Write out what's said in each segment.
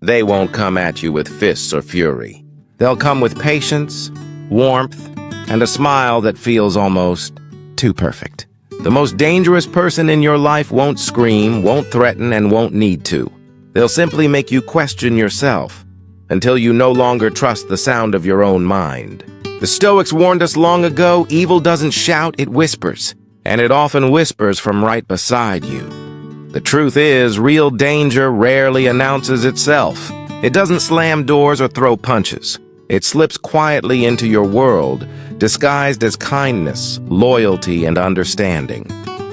They won't come at you with fists or fury. They'll come with patience, warmth, and a smile that feels almost too perfect. The most dangerous person in your life won't scream, won't threaten, and won't need to. They'll simply make you question yourself until you no longer trust the sound of your own mind. The Stoics warned us long ago, evil doesn't shout, it whispers, and it often whispers from right beside you. The truth is, real danger rarely announces itself. It doesn't slam doors or throw punches. It slips quietly into your world, disguised as kindness, loyalty, and understanding.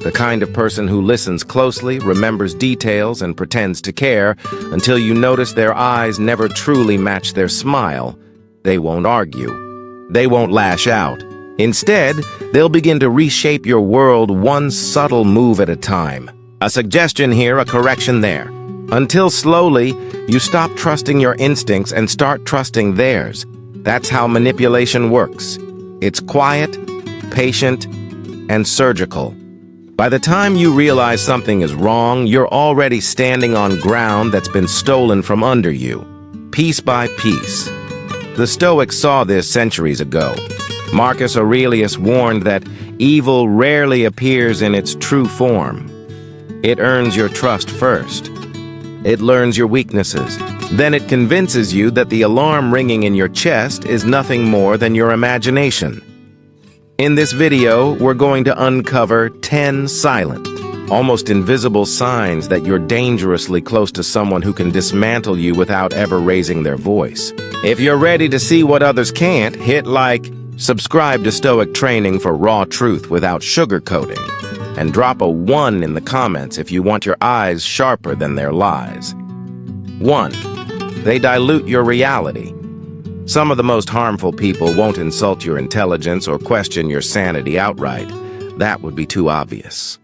The kind of person who listens closely, remembers details, and pretends to care until you notice their eyes never truly match their smile. They won't argue. They won't lash out. Instead, they'll begin to reshape your world one subtle move at a time. A suggestion here, a correction there. Until slowly, you stop trusting your instincts and start trusting theirs. That's how manipulation works. It's quiet, patient, and surgical. By the time you realize something is wrong, you're already standing on ground that's been stolen from under you, piece by piece. The Stoics saw this centuries ago. Marcus Aurelius warned that evil rarely appears in its true form. It earns your trust first. It learns your weaknesses. Then it convinces you that the alarm ringing in your chest is nothing more than your imagination. In this video, we're going to uncover 10 silent, almost invisible signs that you're dangerously close to someone who can dismantle you without ever raising their voice. If you're ready to see what others can't, hit like, subscribe to Stoic Training for raw truth without sugarcoating, and drop a 1 in the comments if you want your eyes sharper than their lies. 1. They dilute your reality. Some of the most harmful people won't insult your intelligence or question your sanity outright. That would be too obvious.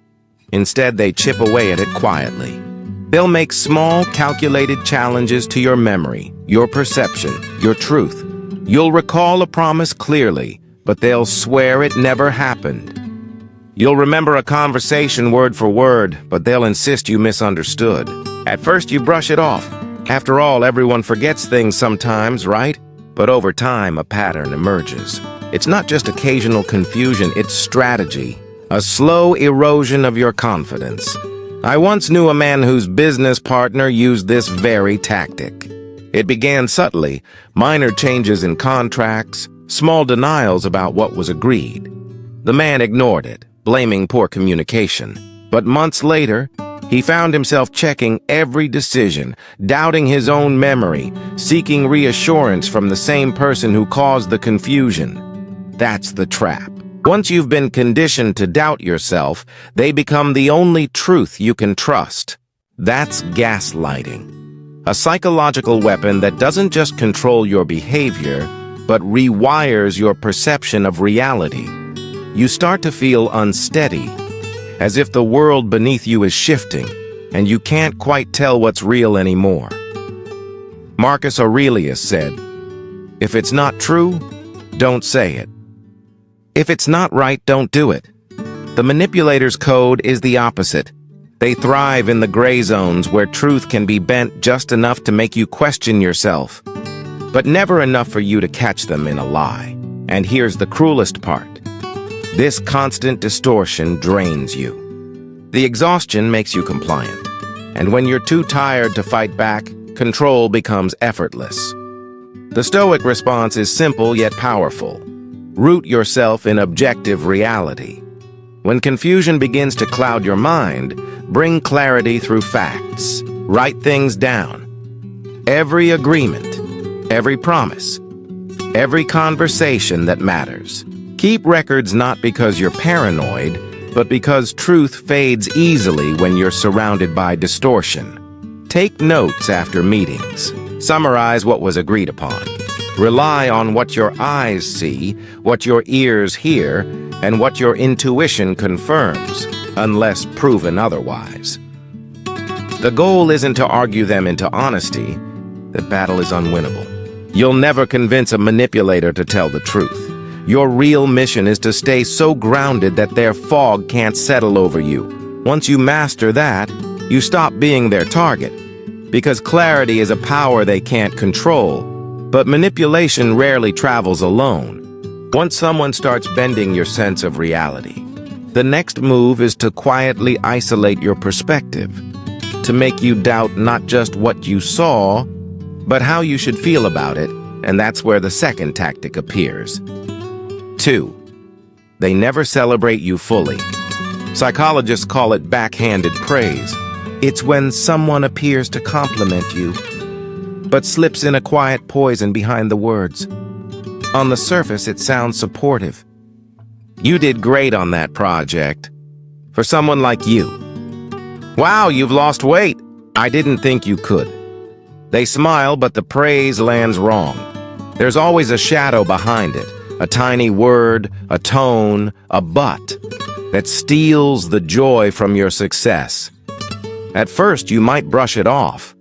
Instead, they chip away at it quietly. They'll make small, calculated challenges to your memory, your perception, your truth. You'll recall a promise clearly, but they'll swear it never happened. You'll remember a conversation word for word, but they'll insist you misunderstood. At first, you brush it off. After all, everyone forgets things sometimes, right? But over time, a pattern emerges. It's not just occasional confusion, it's strategy. A slow erosion of your confidence. I once knew a man whose business partner used this very tactic. It began subtly, minor changes in contracts, small denials about what was agreed. The man ignored it, blaming poor communication. But months later, he found himself checking every decision, doubting his own memory, seeking reassurance from the same person who caused the confusion. That's the trap. Once you've been conditioned to doubt yourself, they become the only truth you can trust. That's gaslighting. A psychological weapon that doesn't just control your behavior, but rewires your perception of reality. You start to feel unsteady, as if the world beneath you is shifting, and you can't quite tell what's real anymore. Marcus Aurelius said, "If it's not true, don't say it. If it's not right, don't do it." The manipulator's code is the opposite. They thrive in the gray zones where truth can be bent just enough to make you question yourself, but never enough for you to catch them in a lie. And here's the cruelest part. This constant distortion drains you. The exhaustion makes you compliant. And when you're too tired to fight back, control becomes effortless. The Stoic response is simple yet powerful. Root yourself in objective reality. When confusion begins to cloud your mind, bring clarity through facts. Write things down. Every agreement, every promise, every conversation that matters. Keep records not because you're paranoid, but because truth fades easily when you're surrounded by distortion. Take notes after meetings. Summarize what was agreed upon. Rely on what your eyes see, what your ears hear, and what your intuition confirms, unless proven otherwise. The goal isn't to argue them into honesty. The battle is unwinnable. You'll never convince a manipulator to tell the truth. Your real mission is to stay so grounded that their fog can't settle over you. Once you master that, you stop being their target. because clarity is a power they can't control, but manipulation rarely travels alone. Once someone starts bending your sense of reality, the next move is to quietly isolate your perspective, to make you doubt not just what you saw, but how you should feel about it, and that's where the second tactic appears. 2. They never celebrate you fully. Psychologists call it backhanded praise. It's when someone appears to compliment you, but slips in a quiet poison behind the words. On the surface, it sounds supportive. You did great on that project. For someone like you. Wow, you've lost weight. I didn't think you could. They smile, but the praise lands wrong. There's always a shadow behind it, a tiny word, a tone, a but, that steals the joy from your success. At first, you might brush it off.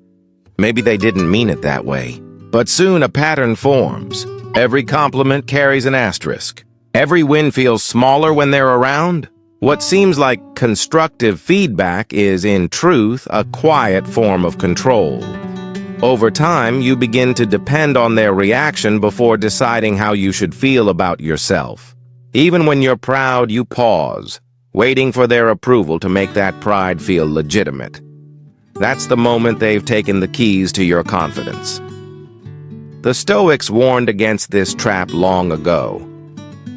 Maybe they didn't mean it that way. But soon a pattern forms. Every compliment carries an asterisk. Every win feels smaller when they're around. What seems like constructive feedback is, in truth, a quiet form of control. Over time, you begin to depend on their reaction before deciding how you should feel about yourself. Even when you're proud, you pause, waiting for their approval to make that pride feel legitimate. That's the moment they've taken the keys to your confidence. The Stoics warned against this trap long ago.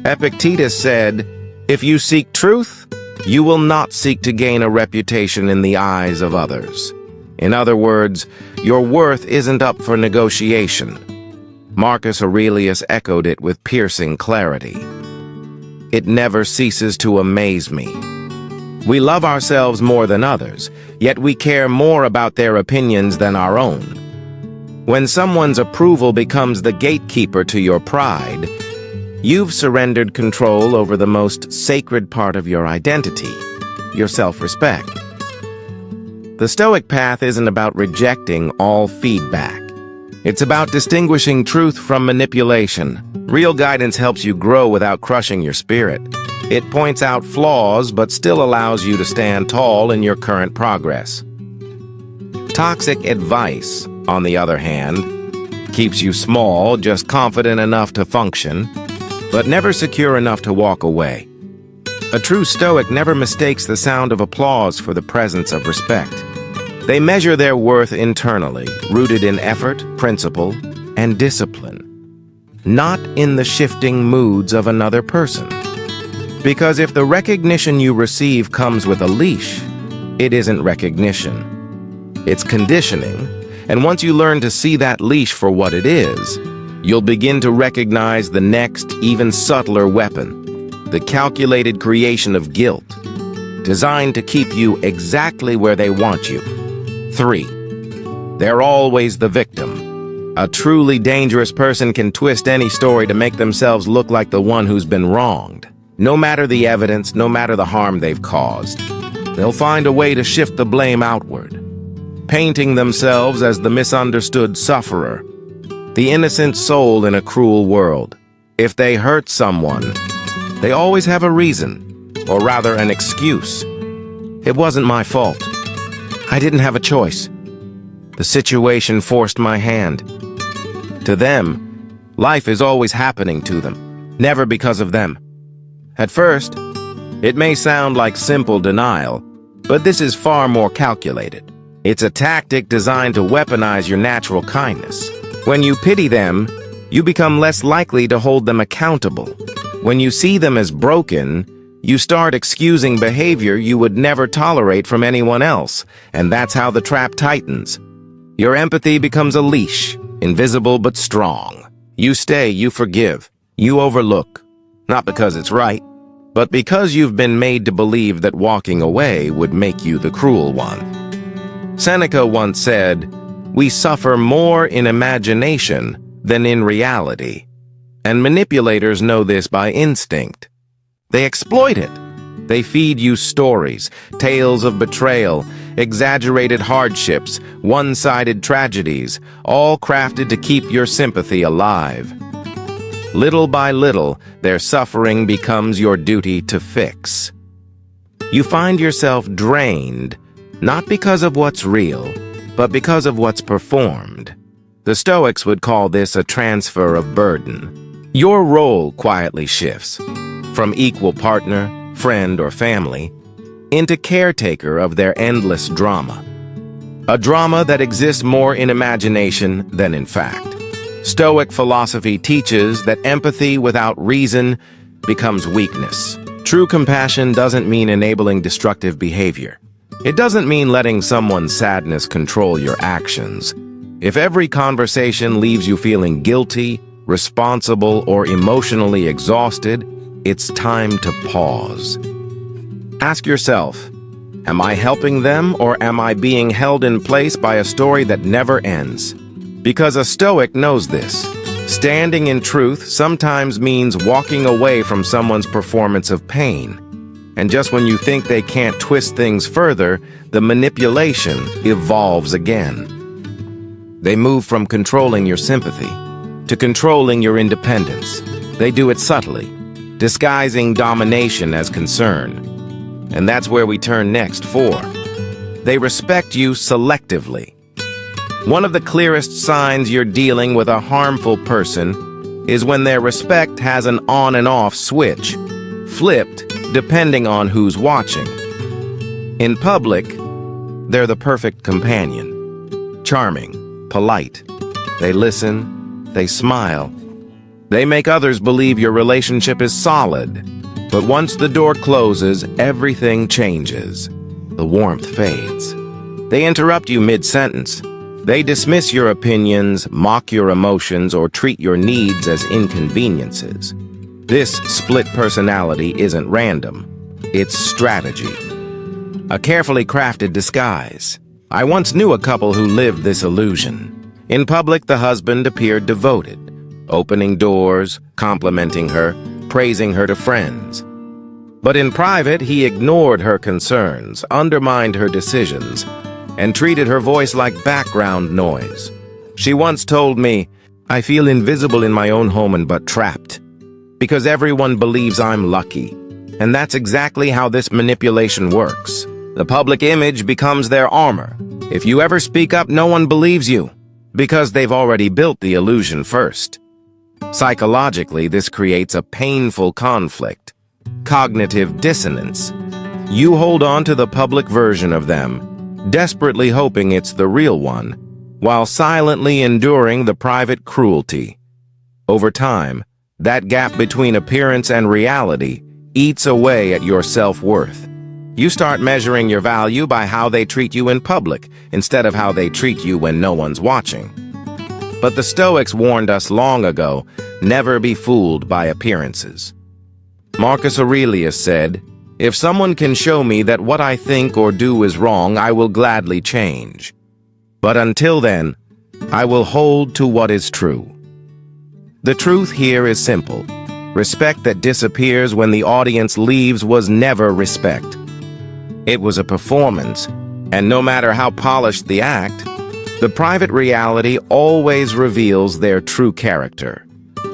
Epictetus said, "If you seek truth, you will not seek to gain a reputation in the eyes of others." In other words, your worth isn't up for negotiation. Marcus Aurelius echoed it with piercing clarity. It never ceases to amaze me. We love ourselves more than others, yet we care more about their opinions than our own. When someone's approval becomes the gatekeeper to your pride, you've surrendered control over the most sacred part of your identity, your self-respect. The Stoic path isn't about rejecting all feedback. It's about distinguishing truth from manipulation. Real guidance helps you grow without crushing your spirit. It points out flaws but still allows you to stand tall in your current progress. Toxic advice, on the other hand, keeps you small, just confident enough to function, but never secure enough to walk away. A true Stoic never mistakes the sound of applause for the presence of respect. They measure their worth internally, rooted in effort, principle, and discipline, not in the shifting moods of another person. Because if the recognition you receive comes with a leash, it isn't recognition. It's conditioning, and once you learn to see that leash for what it is, you'll begin to recognize the next, even subtler weapon, the calculated creation of guilt, designed to keep you exactly where they want you. 3. They're always the victim. A truly dangerous person can twist any story to make themselves look like the one who's been wronged. No matter the evidence, no matter the harm they've caused, they'll find a way to shift the blame outward, painting themselves as the misunderstood sufferer, the innocent soul in a cruel world. If they hurt someone, they always have a reason, or rather an excuse. It wasn't my fault. I didn't have a choice. The situation forced my hand. To them, life is always happening to them, never because of them. At first, it may sound like simple denial, but this is far more calculated. It's a tactic designed to weaponize your natural kindness. When you pity them, you become less likely to hold them accountable. When you see them as broken, you start excusing behavior you would never tolerate from anyone else, and that's how the trap tightens. Your empathy becomes a leash, invisible but strong. You stay, you forgive, you overlook, not because it's right, but because you've been made to believe that walking away would make you the cruel one. Seneca once said, "We suffer more in imagination than in reality," and manipulators know this by instinct. They exploit it. They feed you stories, tales of betrayal, exaggerated hardships, one-sided tragedies, all crafted to keep your sympathy alive. Little by little, their suffering becomes your duty to fix. You find yourself drained, not because of what's real, but because of what's performed. The Stoics would call this a transfer of burden. Your role quietly shifts from equal partner, friend, or family into caretaker of their endless drama. A drama that exists more in imagination than in fact. Stoic philosophy teaches that empathy without reason becomes weakness. True compassion doesn't mean enabling destructive behavior. It doesn't mean letting someone's sadness control your actions. If every conversation leaves you feeling guilty, responsible, or emotionally exhausted, it's time to pause. Ask yourself, am I helping them or am I being held in place by a story that never ends? Because a Stoic knows this. Standing in truth sometimes means walking away from someone's performance of pain. And just when you think they can't twist things further, the manipulation evolves again. They move from controlling your sympathy to controlling your independence. They do it subtly, disguising domination as concern. And that's where we turn next. 4. They respect you selectively. One of the clearest signs you're dealing with a harmful person is when their respect has an on and off switch, flipped depending on who's watching. In public, they're the perfect companion. Charming, polite. They listen, they smile. They make others believe your relationship is solid. But once the door closes, everything changes. The warmth fades. They interrupt you mid-sentence. They dismiss your opinions, mock your emotions, or treat your needs as inconveniences. This split personality isn't random. It's strategy. A carefully crafted disguise. I once knew a couple who lived this illusion. In public, the husband appeared devoted, opening doors, complimenting her, praising her to friends. But in private, he ignored her concerns, undermined her decisions, and treated her voice like background noise. She once told me, "I feel invisible in my own home and but trapped, because everyone believes I'm lucky." And that's exactly how this manipulation works. The public image becomes their armor. If you ever speak up, no one believes you, because they've already built the illusion first. Psychologically, this creates a painful conflict. Cognitive dissonance. You hold on to the public version of them, desperately hoping it's the real one, while silently enduring the private cruelty. Over time, that gap between appearance and reality eats away at your self-worth. You start measuring your value by how they treat you in public, instead of how they treat you when no one's watching. But the Stoics warned us long ago, never be fooled by appearances. Marcus Aurelius said, "If someone can show me that what I think or do is wrong, I will gladly change. But until then, I will hold to what is true." The truth here is simple. Respect that disappears when the audience leaves was never respect. It was a performance, and no matter how polished the act, the private reality always reveals their true character.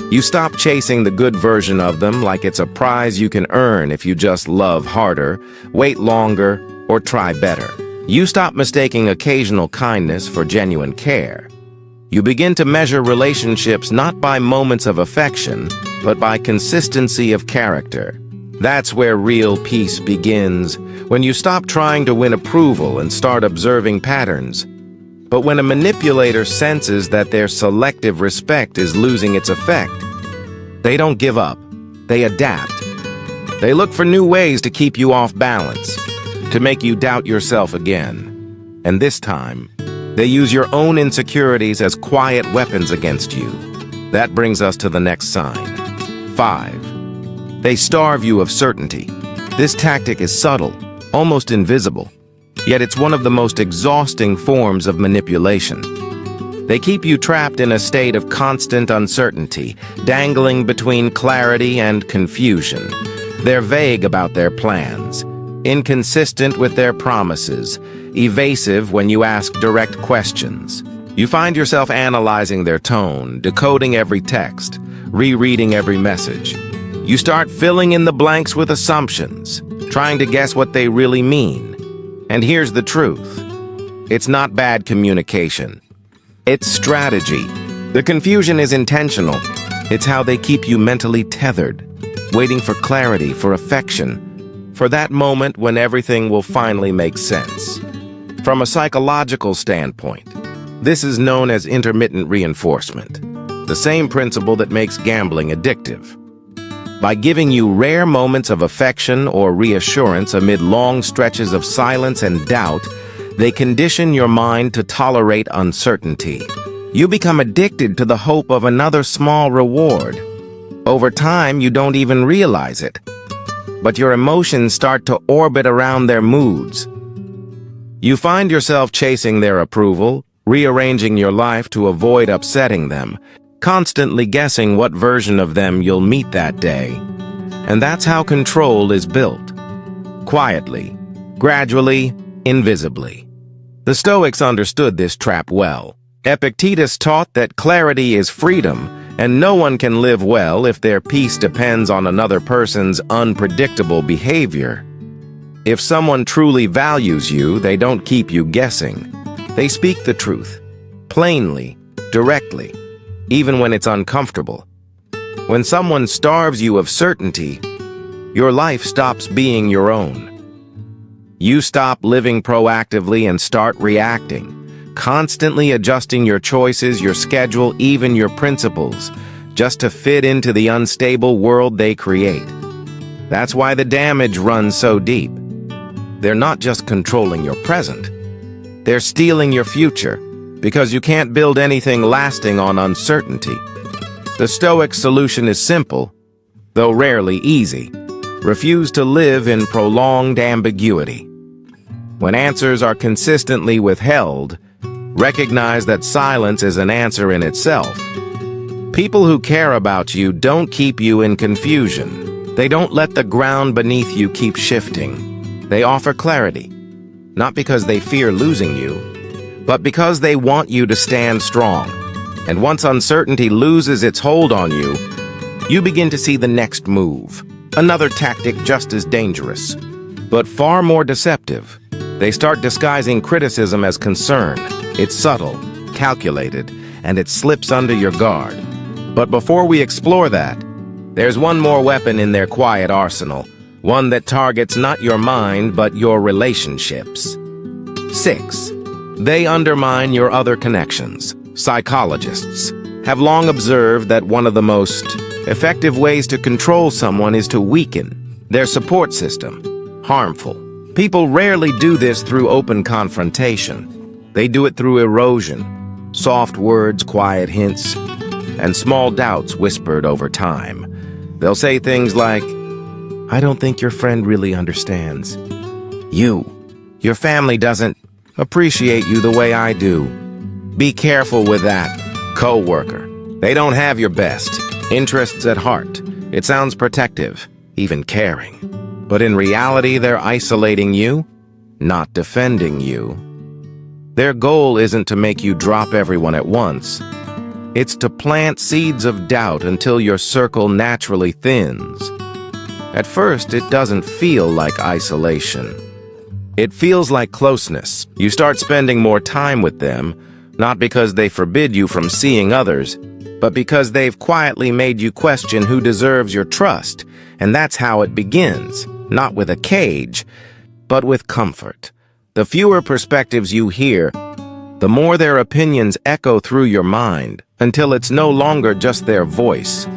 You stop chasing the good version of them like it's a prize you can earn if you just love harder, wait longer, or try better. You stop mistaking occasional kindness for genuine care. You begin to measure relationships not by moments of affection, but by consistency of character. That's where real peace begins, when you stop trying to win approval and start observing patterns. But when a manipulator senses that their selective respect is losing its effect, they don't give up. They adapt. They look for new ways to keep you off balance, to make you doubt yourself again. And this time, they use your own insecurities as quiet weapons against you. That brings us to the next sign. 5. They starve you of certainty. This tactic is subtle, almost invisible. Yet it's one of the most exhausting forms of manipulation. They keep you trapped in a state of constant uncertainty, dangling between clarity and confusion. They're vague about their plans, inconsistent with their promises, evasive when you ask direct questions. You find yourself analyzing their tone, decoding every text, rereading every message. You start filling in the blanks with assumptions, trying to guess what they really mean. And here's the truth. It's not bad communication. It's strategy. The confusion is intentional. It's how they keep you mentally tethered, waiting for clarity, for affection, for that moment when everything will finally make sense. From a psychological standpoint, this is known as intermittent reinforcement, the same principle that makes gambling addictive. By giving you rare moments of affection or reassurance amid long stretches of silence and doubt, they condition your mind to tolerate uncertainty. You become addicted to the hope of another small reward. Over time, you don't even realize it, but your emotions start to orbit around their moods. You find yourself chasing their approval, rearranging your life to avoid upsetting them, constantly guessing what version of them you'll meet that day. And that's how control is built. Quietly, gradually, invisibly. The Stoics understood this trap well. Epictetus taught that clarity is freedom, and no one can live well if their peace depends on another person's unpredictable behavior. If someone truly values you, they don't keep you guessing. They speak the truth, plainly, directly, even when it's uncomfortable. When someone starves you of certainty, your life stops being your own. You stop living proactively and start reacting, constantly adjusting your choices, your schedule, even your principles, just to fit into the unstable world they create. That's why the damage runs so deep. They're not just controlling your present. They're stealing your future, because you can't build anything lasting on uncertainty. The Stoic solution is simple, though rarely easy. Refuse to live in prolonged ambiguity. When answers are consistently withheld, recognize that silence is an answer in itself. People who care about you don't keep you in confusion. They don't let the ground beneath you keep shifting. They offer clarity, not because they fear losing you, but because they want you to stand strong. And once uncertainty loses its hold on you, you begin to see the next move. Another tactic just as dangerous, but far more deceptive. They start disguising criticism as concern. It's subtle, calculated, and it slips under your guard. But before we explore that, there's one more weapon in their quiet arsenal, one that targets not your mind, but your relationships. 6. They undermine your other connections. Psychologists have long observed that one of the most effective ways to control someone is to weaken their support system. Harmful. People rarely do this through open confrontation. They do it through erosion, soft words, quiet hints, and small doubts whispered over time. They'll say things like, "I don't think your friend really understands. Your family doesn't appreciate you the way I do. Be careful with that, co-worker. They don't have your best interests at heart." It sounds protective, even caring. But in reality, they're isolating you, not defending you. Their goal isn't to make you drop everyone at once. It's to plant seeds of doubt until your circle naturally thins. At first, it doesn't feel like isolation. It feels like closeness. You start spending more time with them, not because they forbid you from seeing others, but because they've quietly made you question who deserves your trust. And that's how it begins, not with a cage, but with comfort. The fewer perspectives you hear, the more their opinions echo through your mind, until it's no longer just their voice,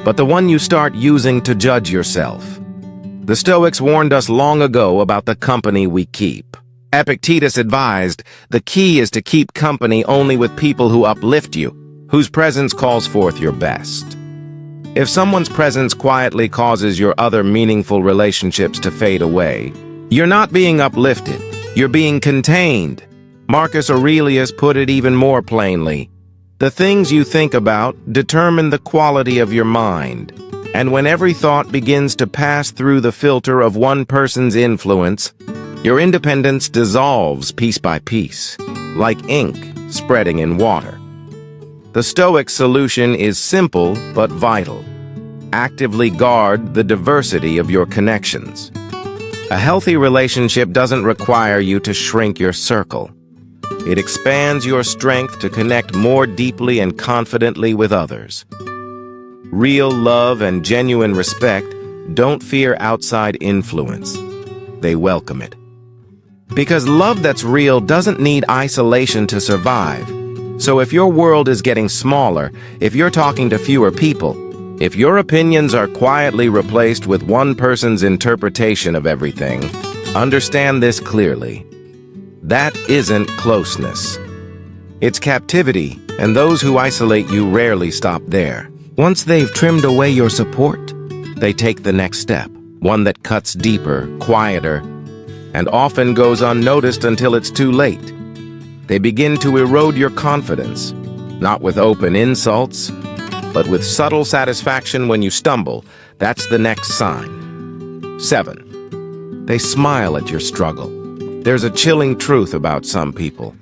but the one you start using to judge yourself. The Stoics warned us long ago about the company we keep. Epictetus advised, the key is to keep company only with people who uplift you, whose presence calls forth your best. If someone's presence quietly causes your other meaningful relationships to fade away, you're not being uplifted, you're being contained. Marcus Aurelius put it even more plainly. The things you think about determine the quality of your mind. And when every thought begins to pass through the filter of one person's influence, your independence dissolves piece by piece, like ink spreading in water. The Stoic solution is simple but vital. Actively guard the diversity of your connections. A healthy relationship doesn't require you to shrink your circle. It expands your strength to connect more deeply and confidently with others. Real love and genuine respect don't fear outside influence. They welcome it. Because love that's real doesn't need isolation to survive. So if your world is getting smaller, if you're talking to fewer people, if your opinions are quietly replaced with one person's interpretation of everything, understand this clearly. That isn't closeness. It's captivity, and those who isolate you rarely stop there. Once they've trimmed away your support, they take the next step, one that cuts deeper, quieter, and often goes unnoticed until it's too late. They begin to erode your confidence, not with open insults, but with subtle satisfaction when you stumble. That's the next sign. 7. They smile at your struggle. There's a chilling truth about some people.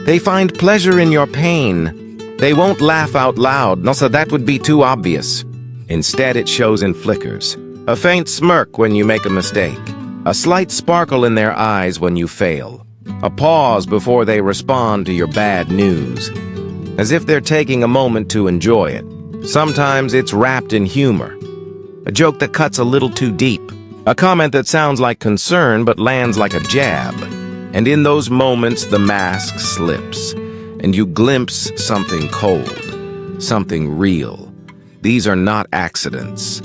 They find pleasure in your pain. They won't laugh out loud, no, so that would be too obvious. Instead, it shows in flickers. A faint smirk when you make a mistake. A slight sparkle in their eyes when you fail. A pause before they respond to your bad news. As if they're taking a moment to enjoy it. Sometimes it's wrapped in humor. A joke that cuts a little too deep. A comment that sounds like concern but lands like a jab. And in those moments, the mask slips, and you glimpse something cold, something real. These are not accidents.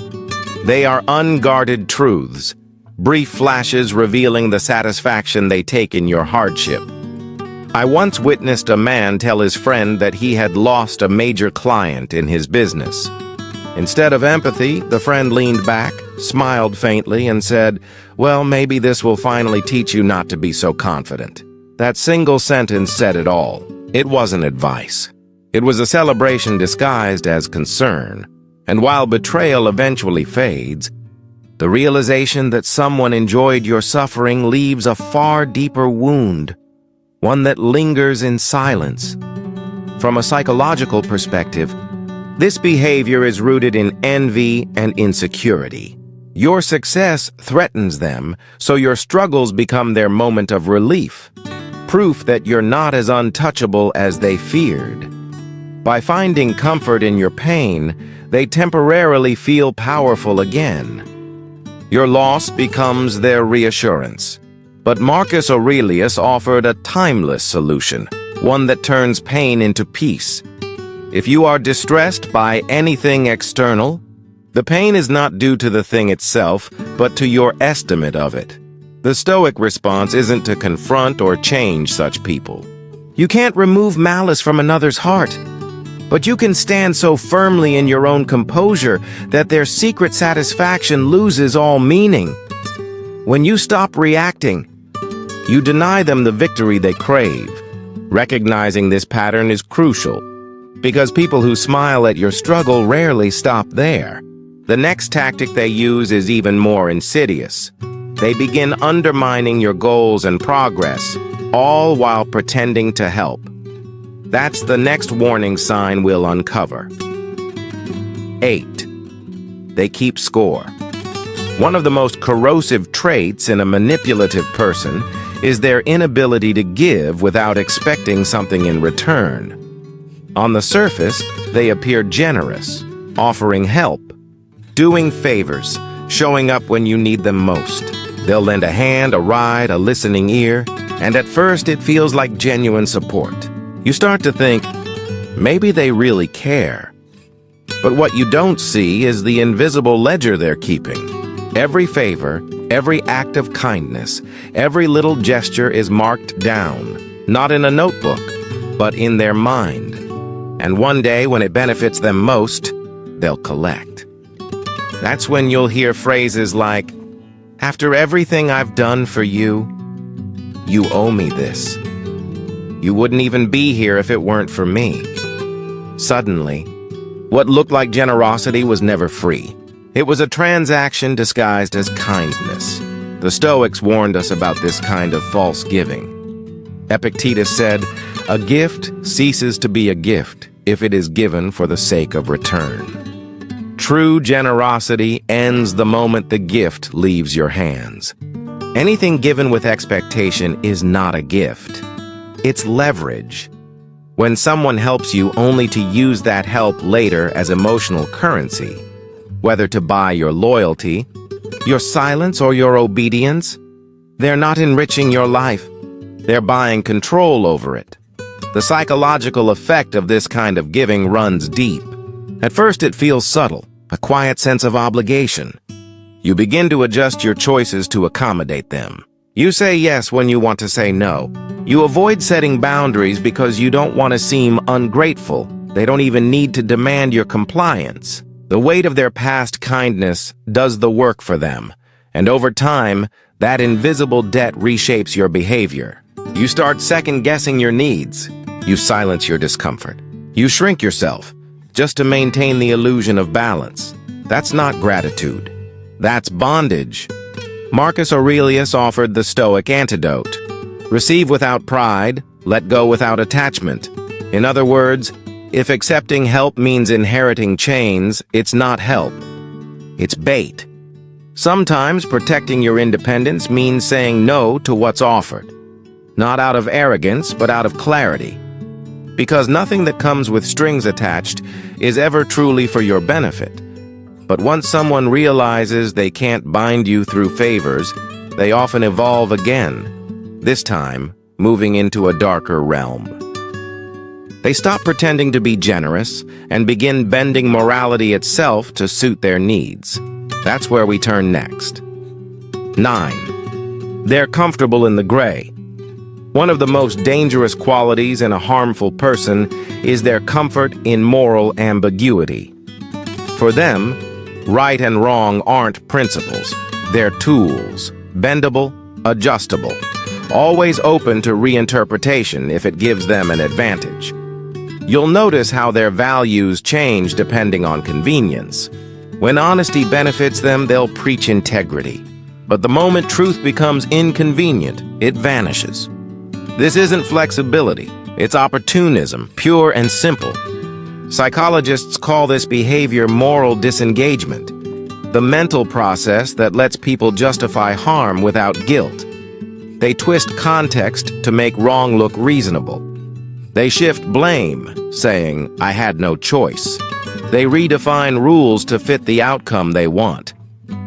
They are unguarded truths, brief flashes revealing the satisfaction they take in your hardship. I once witnessed a man tell his friend that he had lost a major client in his business. Instead of empathy, the friend leaned back, smiled faintly, and said, "Well, maybe this will finally teach you not to be so confident." That single sentence said it all. It wasn't advice. It was a celebration disguised as concern. And while betrayal eventually fades, the realization that someone enjoyed your suffering leaves a far deeper wound, one that lingers in silence. From a psychological perspective, this behavior is rooted in envy and insecurity. Your success threatens them, so your struggles become their moment of relief, proof that you're not as untouchable as they feared. By finding comfort in your pain, they temporarily feel powerful again. Your loss becomes their reassurance. But Marcus Aurelius offered a timeless solution, one that turns pain into peace. If you are distressed by anything external, the pain is not due to the thing itself, but to your estimate of it. The Stoic response isn't to confront or change such people. You can't remove malice from another's heart, but you can stand so firmly in your own composure that their secret satisfaction loses all meaning. When you stop reacting, you deny them the victory they crave. Recognizing this pattern is crucial, because people who smile at your struggle rarely stop there. The next tactic they use is even more insidious. They begin undermining your goals and progress, all while pretending to help. That's the next warning sign we'll uncover. 8. They keep score. One of the most corrosive traits in a manipulative person is their inability to give without expecting something in return. On the surface, they appear generous, offering help, doing favors, showing up when you need them most. They'll lend a hand, a ride, a listening ear, and at first it feels like genuine support. You start to think, maybe they really care. But what you don't see is the invisible ledger they're keeping. Every favor, every act of kindness, every little gesture is marked down, not in a notebook, but in their mind. And one day, when it benefits them most, they'll collect. That's when you'll hear phrases like, "After everything I've done for you, you owe me this. You wouldn't even be here if it weren't for me." Suddenly, what looked like generosity was never free. It was a transaction disguised as kindness. The Stoics warned us about this kind of false giving. Epictetus said, "A gift ceases to be a gift if it is given for the sake of return." True generosity ends the moment the gift leaves your hands. Anything given with expectation is not a gift. It's leverage. When someone helps you only to use that help later as emotional currency, whether to buy your loyalty, your silence, or your obedience, they're not enriching your life. They're buying control over it. The psychological effect of this kind of giving runs deep. At first it feels subtle, a quiet sense of obligation. You begin to adjust your choices to accommodate them. You say yes when you want to say no. You avoid setting boundaries because you don't want to seem ungrateful. They don't even need to demand your compliance. The weight of their past kindness does the work for them, and over time, that invisible debt reshapes your behavior. You start second-guessing your needs. You silence your discomfort. You shrink yourself, just to maintain the illusion of balance. That's not gratitude. That's bondage. Marcus Aurelius offered the Stoic antidote. Receive without pride, let go without attachment. In other words, if accepting help means inheriting chains, it's not help. It's bait. Sometimes protecting your independence means saying no to what's offered. Not out of arrogance, but out of clarity. Because nothing that comes with strings attached is ever truly for your benefit. But once someone realizes they can't bind you through favors, they often evolve again, this time moving into a darker realm. They stop pretending to be generous and begin bending morality itself to suit their needs. That's where we turn next. 9. They're comfortable in the gray. One of the most dangerous qualities in a harmful person is their comfort in moral ambiguity. For them, right and wrong aren't principles. They're tools, bendable, adjustable, always open to reinterpretation if it gives them an advantage. You'll notice how their values change depending on convenience. When honesty benefits them, they'll preach integrity. But the moment truth becomes inconvenient, it vanishes. This isn't flexibility, it's opportunism, pure and simple. Psychologists call this behavior moral disengagement, the mental process that lets people justify harm without guilt. They twist context to make wrong look reasonable. They shift blame, saying, "I had no choice." They redefine rules to fit the outcome they want.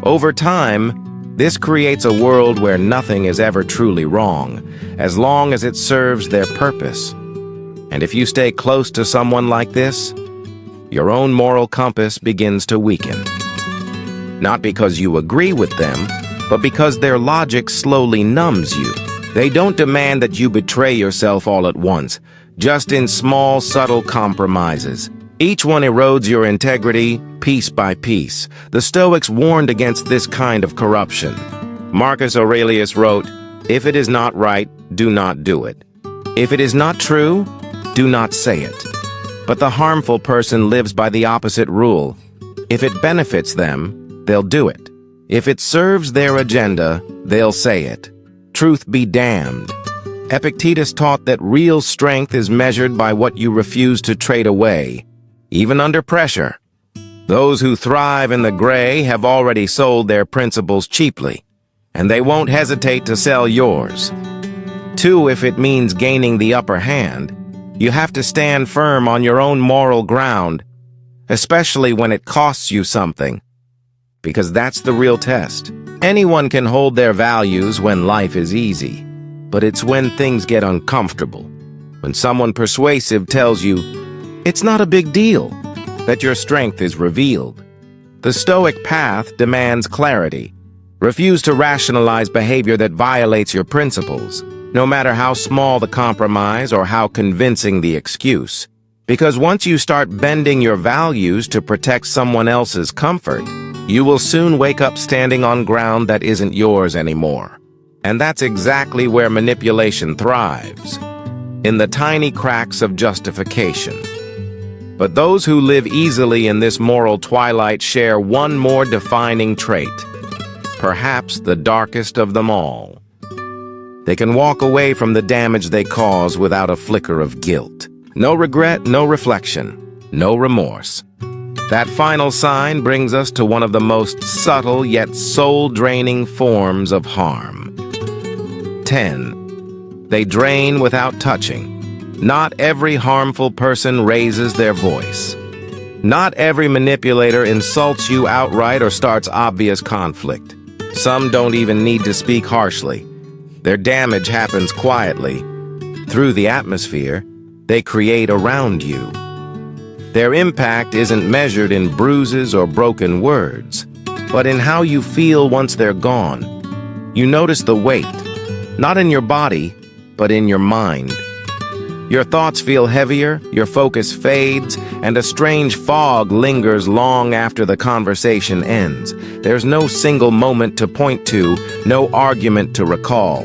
Over time, this creates a world where nothing is ever truly wrong, as long as it serves their purpose. And if you stay close to someone like this, your own moral compass begins to weaken. Not because you agree with them, but because their logic slowly numbs you. They don't demand that you betray yourself all at once, just in small, subtle compromises. Each one erodes your integrity, piece by piece. The Stoics warned against this kind of corruption. Marcus Aurelius wrote, "If it is not right, do not do it. If it is not true, do not say it." But the harmful person lives by the opposite rule. If it benefits them, they'll do it. If it serves their agenda, they'll say it. Truth be damned. Epictetus taught that real strength is measured by what you refuse to trade away, even under pressure. Those who thrive in the gray have already sold their principles cheaply, and they won't hesitate to sell yours. 2, if it means gaining the upper hand, you have to stand firm on your own moral ground, especially when it costs you something, because that's the real test. Anyone can hold their values when life is easy, but it's when things get uncomfortable, when someone persuasive tells you, "It's not a big deal," that your strength is revealed. The Stoic path demands clarity. Refuse to rationalize behavior that violates your principles, no matter how small the compromise or how convincing the excuse. Because once you start bending your values to protect someone else's comfort, you will soon wake up standing on ground that isn't yours anymore. And that's exactly where manipulation thrives, in the tiny cracks of justification. But those who live easily in this moral twilight share one more defining trait, perhaps the darkest of them all. They can walk away from the damage they cause without a flicker of guilt. No regret, no reflection, no remorse. That final sign brings us to one of the most subtle yet soul-draining forms of harm. 10. They drain without touching. Not every harmful person raises their voice. Not every manipulator insults you outright or starts obvious conflict. Some don't even need to speak harshly. Their damage happens quietly. Through the atmosphere they create around you. Their impact isn't measured in bruises or broken words, but in how you feel once they're gone. You notice the weight, not in your body, but in your mind. Your thoughts feel heavier, your focus fades, and a strange fog lingers long after the conversation ends. There's no single moment to point to, no argument to recall.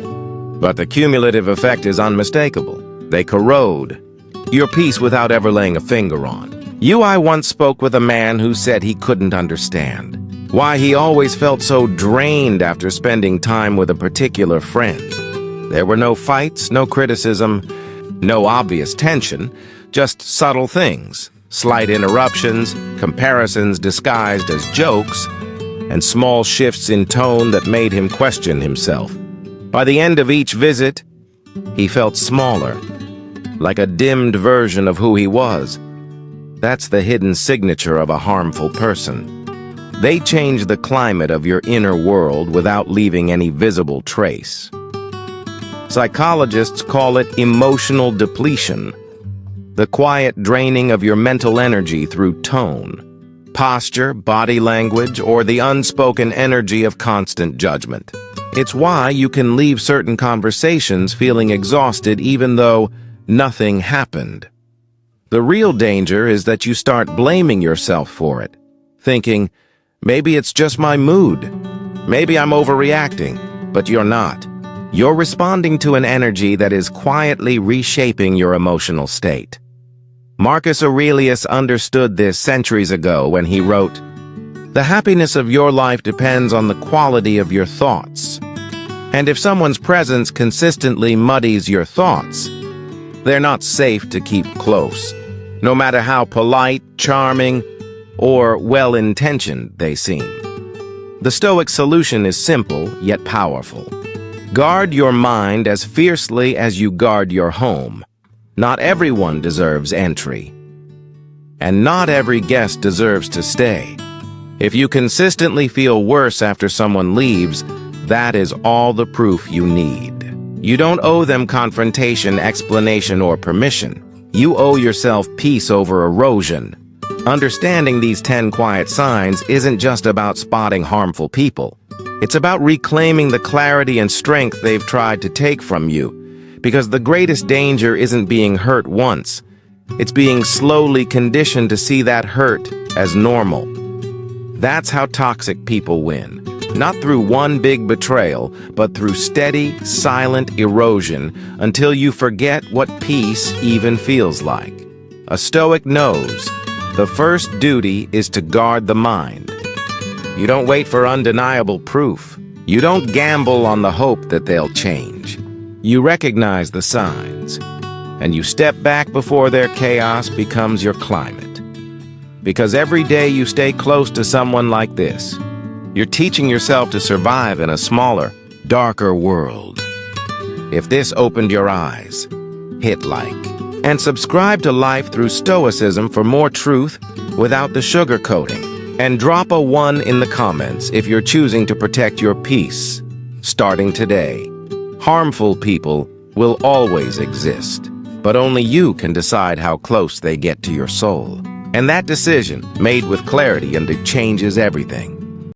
But the cumulative effect is unmistakable. They corrode your peace without ever laying a finger on. I once spoke with a man who said he couldn't understand why he always felt so drained after spending time with a particular friend. There were no fights, no criticism, no obvious tension, just subtle things, slight interruptions, comparisons disguised as jokes, and small shifts in tone that made him question himself. By the end of each visit, he felt smaller, like a dimmed version of who he was. That's the hidden signature of a harmful person. They change the climate of your inner world without leaving any visible trace. Psychologists call it emotional depletion, the quiet draining of your mental energy through tone, posture, body language, or the unspoken energy of constant judgment. It's why you can leave certain conversations feeling exhausted even though nothing happened. The real danger is that you start blaming yourself for it, thinking, maybe it's just my mood, maybe I'm overreacting, but you're not. You're responding to an energy that is quietly reshaping your emotional state. Marcus Aurelius understood this centuries ago when he wrote, "The happiness of your life depends on the quality of your thoughts. And if someone's presence consistently muddies your thoughts, they're not safe to keep close, no matter how polite, charming, or well-intentioned they seem." The Stoic solution is simple yet powerful. Guard your mind as fiercely as you guard your home. Not everyone deserves entry, and not every guest deserves to stay. If you consistently feel worse after someone leaves, that is all the proof you need. You don't owe them confrontation, explanation, or permission. You owe yourself peace over erosion. Understanding these 10 quiet signs isn't just about spotting harmful people. It's about reclaiming the clarity and strength they've tried to take from you. Because the greatest danger isn't being hurt once. It's being slowly conditioned to see that hurt as normal. That's how toxic people win. Not through one big betrayal, but through steady, silent erosion until you forget what peace even feels like. A Stoic knows the first duty is to guard the mind. You don't wait for undeniable proof. You don't gamble on the hope that they'll change. You recognize the signs, and you step back before their chaos becomes your climate. Because every day you stay close to someone like this, you're teaching yourself to survive in a smaller, darker world. If this opened your eyes, hit like. And subscribe to Life Through Stoicism for more truth without the sugarcoating. And drop a 1 in the comments if you're choosing to protect your peace, starting today. Harmful people will always exist, but only you can decide how close they get to your soul. And that decision, made with clarity, and it changes everything.